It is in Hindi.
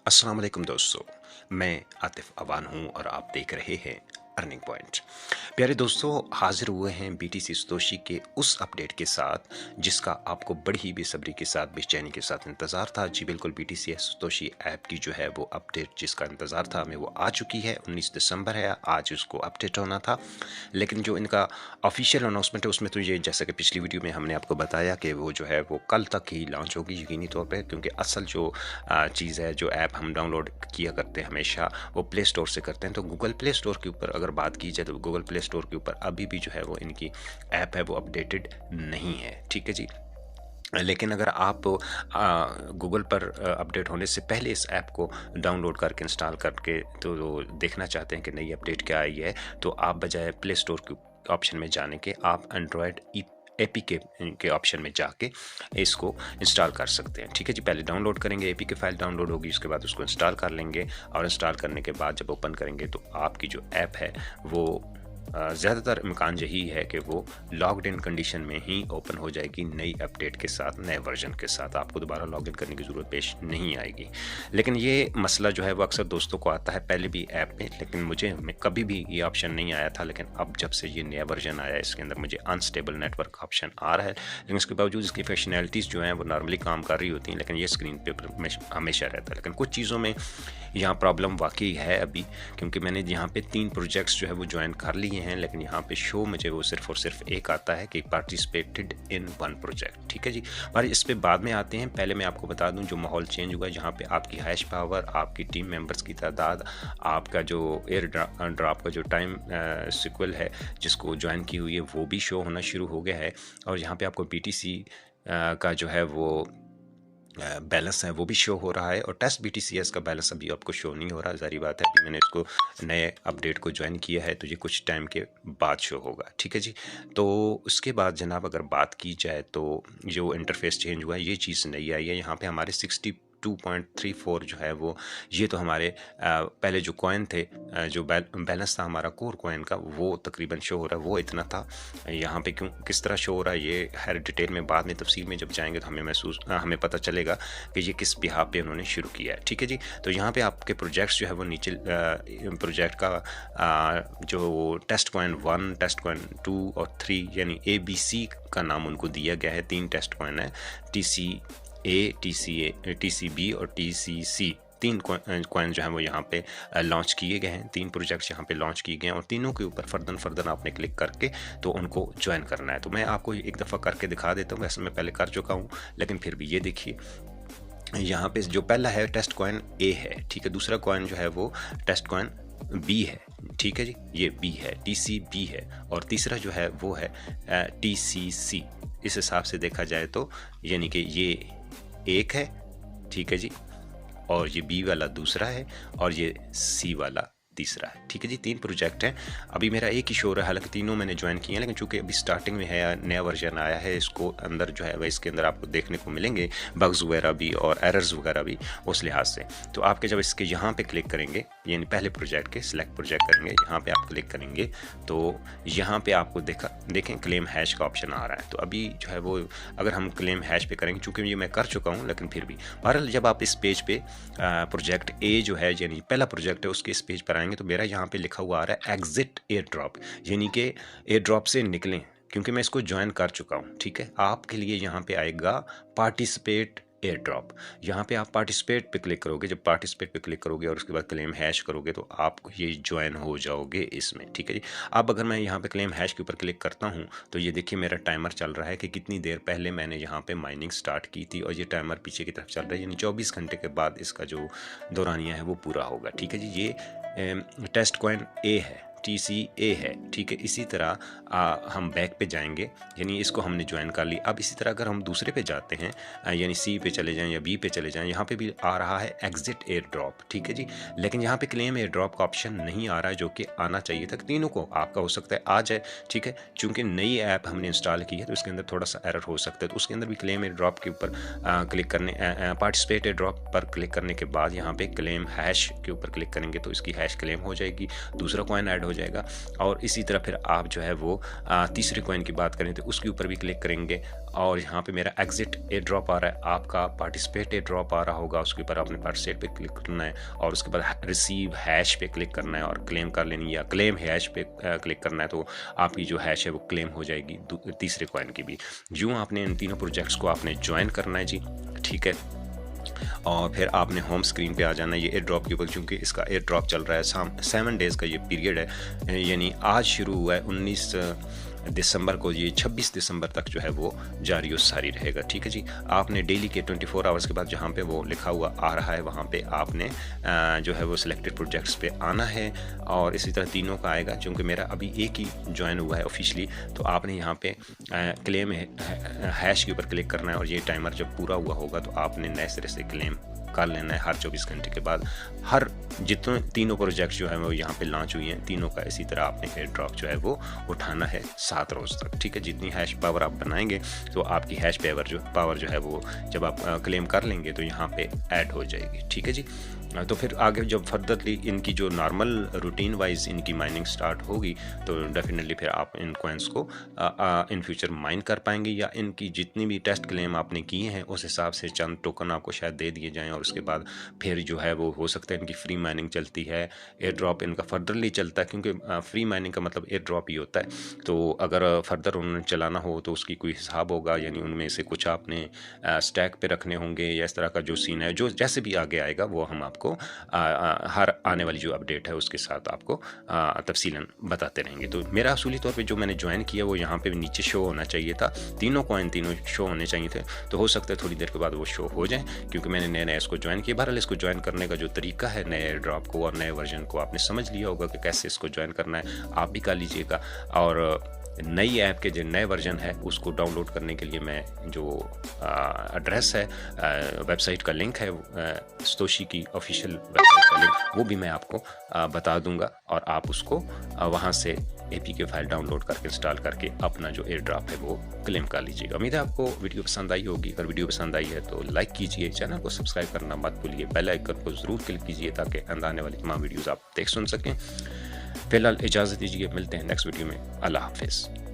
अस्सलाम वालेकुम दोस्तों, मैं आतिफ अवान हूँ और आप देख रहे हैं अर्निंग पॉइंट। प्यारे दोस्तों, हाजिर हुए हैं बीटीसी सतोशी के उस अपडेट के साथ जिसका आपको बड़ी ही बेसब्री के साथ, बेचैनी के साथ इंतज़ार था। जी बिल्कुल, बीटीसी सतोशी ऐप की जो है वो अपडेट जिसका इंतज़ार था हमें, वो आ चुकी है। 19 दिसंबर है, आज उसको अपडेट होना था। लेकिन जो इनका ऑफिशियल अनाउंसमेंट है उसमें तो ये, जैसा कि पिछली वीडियो में हमने आपको बताया कि वो जो है वो कल तक ही लॉन्च होगी यकीनी तौर पर, क्योंकि असल जो चीज़ है, जो ऐप हम डाउनलोड किया करते हैं हमेशा, वो प्ले स्टोर से करते हैं। तो गूगल प्ले स्टोर के ऊपर अगर बात की जाए तो गूगल प्ले स्टोर के ऊपर अभी भी जो है वो इनकी ऐप है वो अपडेटेड नहीं है। ठीक है जी। लेकिन अगर आप गूगल पर अपडेट होने से पहले इस ऐप को डाउनलोड करके इंस्टॉल करके तो देखना चाहते हैं कि नई अपडेट क्या आई है, तो आप बजाय प्ले स्टोर के ऑप्शन में जाने के आप एंड्रॉयड एपी के ऑप्शन में जाके इसको इंस्टॉल कर सकते हैं। ठीक है जी। पहले डाउनलोड करेंगे, एपी की फाइल डाउनलोड होगी, उसके बाद उसको इंस्टॉल कर लेंगे और इंस्टॉल करने के बाद जब ओपन करेंगे तो आपकी जो ऐप है वो ज़्यादातर इम्कान यही है कि वो लॉग्ड इन कंडीशन में ही ओपन हो जाएगी नई अपडेट के साथ, नए वर्जन के साथ। आपको दोबारा लॉगिन करने की ज़रूरत पेश नहीं आएगी। लेकिन ये मसला जो है वो अक्सर दोस्तों को आता है पहले भी ऐप में, लेकिन मुझे कभी भी ये ऑप्शन नहीं आया था। लेकिन अब जब से ये नया वर्जन आया, इसके अंदर मुझे अनस्टेबल नेटवर्क ऑप्शन आ रहा है। लेकिन उसके बावजूद इसकी फंक्शनैलिटीज़ जो हैं वो नॉर्मली काम कर रही होती हैं, लेकिन ये स्क्रीन पर हमेशा रहता है। लेकिन कुछ चीज़ों में यहाँ प्रॉब्लम वाकई है अभी, क्योंकि मैंने यहाँ पे 3 प्रोजेक्ट्स जो है वो ज्वाइन कर लिए हैं, लेकिन यहाँ पे शो मुझे वो सिर्फ और सिर्फ एक आता है कि पार्टिसिपेटेड इन 1 प्रोजेक्ट। ठीक है जी। पर इस पे बाद में आते हैं। पहले मैं आपको बता दूं जो माहौल चेंज हुआ है, जहाँ पे आपकी हैश पावर, आपकी टीम मेंबर्स की तादाद, आपका जो एयर ड्रॉप का जो टाइम सिक्वल है जिसको ज्वाइन की हुई है, वो भी शो होना शुरू हो गया है। और यहाँ पे आपको बीटीसी का जो है वो बैलेंस है वो भी शो हो रहा है, और टेस्ट बीटीसीएस का बैलेंस अभी आपको शो नहीं हो रहा। ज़ाहिर बात है, अभी मैंने इसको नए अपडेट को ज्वाइन किया है तो ये कुछ टाइम के बाद शो होगा। ठीक है जी। तो उसके बाद जनाब अगर बात की जाए तो जो इंटरफेस चेंज हुआ है, ये चीज़ नई आई है। यहाँ पे हमारे 62.34 जो है वो, ये तो हमारे पहले जो कॉइन थे, जो बैलेंस था हमारा कोर कॉइन का, वो तकरीबन शो हो रहा है, वो इतना था। यहाँ पे क्यों किस तरह शो हो रहा है ये हर डिटेल में बाद में तफसील में जब जाएंगे तो हमें पता चलेगा कि ये किस बिहाफ पे उन्होंने शुरू किया है। ठीक है जी। तो यहाँ पे आपके प्रोजेक्ट्स जो है वो नीचे प्रोजेक्ट का जो टेस्ट कॉइन 1, टेस्ट कॉइन 2 और 3 यानी ABC का नाम उनको दिया गया है। 3 टेस्ट कॉइन है, TCB और TCC। 3 कॉइन जो है वो यहाँ पे लॉन्च किए गए हैं। 3 प्रोजेक्ट्स यहाँ पे लॉन्च किए गए हैं और तीनों के ऊपर फर्दन आपने क्लिक करके तो उनको ज्वाइन करना है। तो मैं आपको एक दफ़ा करके दिखा देता हूँ, वैसे मैं पहले कर चुका हूँ, लेकिन फिर भी ये देखिए यहाँ पे जो पहला है टेस्ट कॉइन A है। ठीक है। दूसरा कॉइन जो है वो टेस्ट कॉइन B है। ठीक है जी, ये B है, TCB है। और तीसरा जो है वो है TCC। इस हिसाब से देखा जाए तो यानी कि ये एक है, ठीक है जी, और ये B वाला दूसरा है और ये C वाला तीसरा है। ठीक है जी। 3 प्रोजेक्ट हैं। अभी मेरा एक ही शो रहा है, हालांकि तीनों मैंने ज्वाइन किए हैं, लेकिन चूंकि अभी स्टार्टिंग में है, नया वर्जन आया है, इसको अंदर जो है वह इसके अंदर आपको देखने को मिलेंगे बग्स वगैरह भी और एरर्स वगैरह भी उस लिहाज से। तो आपके जब इसके यहाँ पे क्लिक करेंगे, यानी पहले प्रोजेक्ट के सिलेक्ट प्रोजेक्ट करेंगे, यहाँ पे आप क्लिक करेंगे तो यहाँ पे आपको देखें क्लेम हैश का ऑप्शन आ रहा है। तो अभी जो है वो अगर हम क्लेम हैश पे करेंगे, चूँकि ये मैं कर चुका हूँ, लेकिन फिर भी बहरहाल जब आप इस पेज पे प्रोजेक्ट A जो है यानी पहला प्रोजेक्ट है उसके इस पेज पर आएंगे तो मेरा यहाँ पे लिखा हुआ आ रहा है एग्जिट एयर ड्रॉप, यानी कि एयर ड्रॉप से निकलें, क्योंकि मैं इसको ज्वाइन कर चुका हूँ। ठीक है। आपके लिए यहाँ पे आएगा पार्टिसिपेट एयर ड्रॉप। यहाँ पे आप पार्टिसिपेट पे क्लिक करोगे। जब पार्टिसिपेट पे क्लिक करोगे और उसके बाद क्लेम हैश करोगे तो आप ये ज्वाइन हो जाओगे इसमें। ठीक है जी। अब अगर मैं यहाँ पे क्लेम हैश के ऊपर क्लिक करता हूँ तो ये देखिए मेरा टाइमर चल रहा है कि कितनी देर पहले मैंने यहाँ पे माइनिंग स्टार्ट की थी, और ये टाइमर पीछे की तरफ चल रहा है, यानी 24 घंटे के बाद इसका जो दौरानिया है वो पूरा होगा। ठीक है जी। ये टेस्ट कॉइन A है, TCA है। ठीक है। इसी तरह हम बैक पे जाएंगे, यानी इसको हमने ज्वाइन कर ली। अब इसी तरह अगर हम दूसरे पे जाते हैं, यानी C पे चले जाएं या B पे चले जाएं, यहाँ पे भी आ रहा है एग्जिट एयर ड्रॉप। ठीक है जी। लेकिन यहाँ पे क्लेम एयर ड्रॉप का ऑप्शन नहीं आ रहा है, जो कि आना चाहिए था। तीनों को आपका हो सकता है आ जाए। ठीक है। चूँकि नई ऐप हमने इंस्टॉल की है तो इसके अंदर थोड़ा सा एरर हो सकता है, तो उसके अंदर भी क्लेम एयर ड्रॉप के ऊपर क्लिक करने, पार्टिसिपेट एयर ड्रॉप पर क्लिक करने के बाद यहाँ पे क्लेम हैश के ऊपर क्लिक करेंगे तो इसकी हैश क्लेम हो जाएगी, दूसरा कॉइन ऐड हो जाएगा। और इसी तरह फिर आप जो है वो तीसरे कॉइन की बात करें तो उसके ऊपर भी क्लिक करेंगे और यहाँ पे मेरा एग्जिट एयर ड्रॉप आ रहा है, आपका पार्टिसिपेट एयर ड्रॉप आ रहा होगा, उसके ऊपर आपने पार्टिसिपेट पे क्लिक करना है और उसके बाद रिसीव हैश पे क्लिक करना है और क्लेम कर लेनी, या क्लेम हैश पे क्लिक करना है तो आपकी जो हैश है वो क्लेम हो जाएगी तीसरे कॉइन की भी। यूँ आपने इन तीनों प्रोजेक्ट्स को आपने ज्वाइन करना है जी, ठीक है। और फिर आपने होम स्क्रीन पे आ जाना है ये एयर ड्रॉप के ऊपर, क्योंकि इसका एयर ड्रॉप चल रहा है 7 डेज़ का ये पीरियड है, यानी आज शुरू हुआ है 19 दिसंबर को, ये 26 दिसंबर तक जो है वो जारी और सारी रहेगा, ठीक है जी। आपने डेली के 24 आवर्स के बाद जहाँ पे वो लिखा हुआ आ रहा है वहाँ पे आपने जो है वो सिलेक्टेड प्रोजेक्ट्स पे आना है और इसी तरह तीनों का आएगा। क्योंकि मेरा अभी एक ही ज्वाइन हुआ है ऑफिशियली, तो आपने यहाँ पे क्लेम हैश के ऊपर क्लिक करना है और ये टाइमर जब पूरा हुआ होगा तो आपने नए सिरे से क्लेम कर लेना है हर 24 घंटे के बाद। हर जितने तीनों प्रोजेक्ट जो है वो यहाँ पे लॉन्च हुई हैं, तीनों का इसी तरह आपने एयर ड्रॉप जो है वो उठाना है 7 रोज़ तक, ठीक है। जितनी हैश पावर आप बनाएंगे तो आपकी हैश पावर जो है वो जब आप क्लेम कर लेंगे तो यहाँ पे ऐड हो जाएगी, ठीक है जी। तो फिर आगे जब फर्दरली इनकी जो नॉर्मल रूटीन वाइज इनकी माइनिंग स्टार्ट होगी तो डेफिनेटली फिर आप इन कॉइन्स को इन फ्यूचर माइन कर पाएंगे, या इनकी जितनी भी टेस्ट क्लेम आपने किए हैं उस हिसाब से चंद टोकन आपको शायद दे दिए जाएं और उसके बाद फिर जो है वो हो सकता है इनकी फ्री माइनिंग चलती है, एयर ड्रॉप इनका फर्दरली चलता है, क्योंकि फ्री माइनिंग का मतलब एयर ड्रॉप ही होता है। तो अगर फर्दर उन्होंने चलाना हो तो उसकी कोई हिसाब होगा, यानी उनमें से कुछ आपने स्टैक पे रखने होंगे या इस तरह का जो सीन है, जो जैसे भी आगे आएगा वो हम आपको हर आने वाली जो अपडेट है उसके साथ आपको तफसीलन बताते रहेंगे। तो मेरा असूली तौर पे जो मैंने ज्वाइन किया वो यहाँ पे नीचे शो होना चाहिए था, तीनों कॉइन तीनों शो होने चाहिए थे, तो हो सकता है थोड़ी देर के बाद वो शो हो जाए, क्योंकि मैंने नया नया इसको ज्वाइन किया। बहरहाल इसको ज्वाइन करने का जो तरीका है नए ड्रॉप को और नए वर्जन को आपने समझ लिया होगा कि कैसे इसको ज्वाइन करना है, आप भी कर लीजिएगा। और नई ऐप के जो नए वर्जन है उसको डाउनलोड करने के लिए मैं जो एड्रेस है वेबसाइट का लिंक है सतोशी की ऑफिशियल वेबसाइट का लिंक वो भी मैं आपको बता दूंगा और आप उसको वहां से APK फाइल डाउनलोड करके इंस्टॉल करके अपना जो एयर ड्रॉप है वो क्लेम कर लीजिएगा। उम्मीद है आपको वीडियो पसंद आई होगी। अगर वीडियो पसंद आई है तो लाइक कीजिए, चैनल को सब्सक्राइब करना मत भूलिए, बेल आइकन को ज़रूर क्लिक कीजिए ताकि आने वाली तमाम वीडियोज़ आप देख सुन सकें। फिलहाल इजाज़त दीजिए, मिलते हैं नेक्स्ट वीडियो में। अल्लाह हाफिज़।